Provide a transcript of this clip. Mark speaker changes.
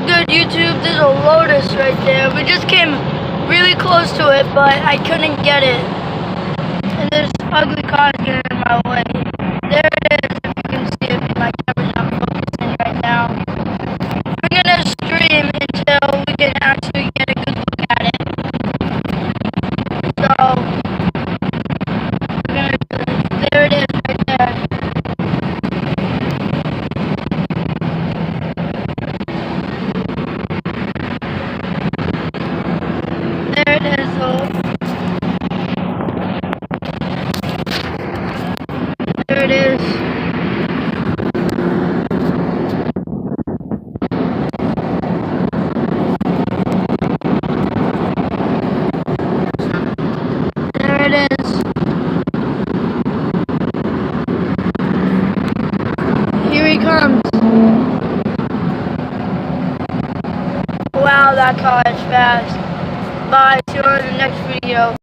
Speaker 1: good, YouTube? There's a Lotus right there. We just came really close to it, but I couldn't get it. And there's ugly cars getting in my way. There it is, if you can see it. My camera's not focusing right now. We're gonna stream until we can actually get a good look at it. So, we're gonna do this. There it is right there. There it is, there it is. There it is. Here he comes. Wow, that car is fast. Bye, see you on the next video.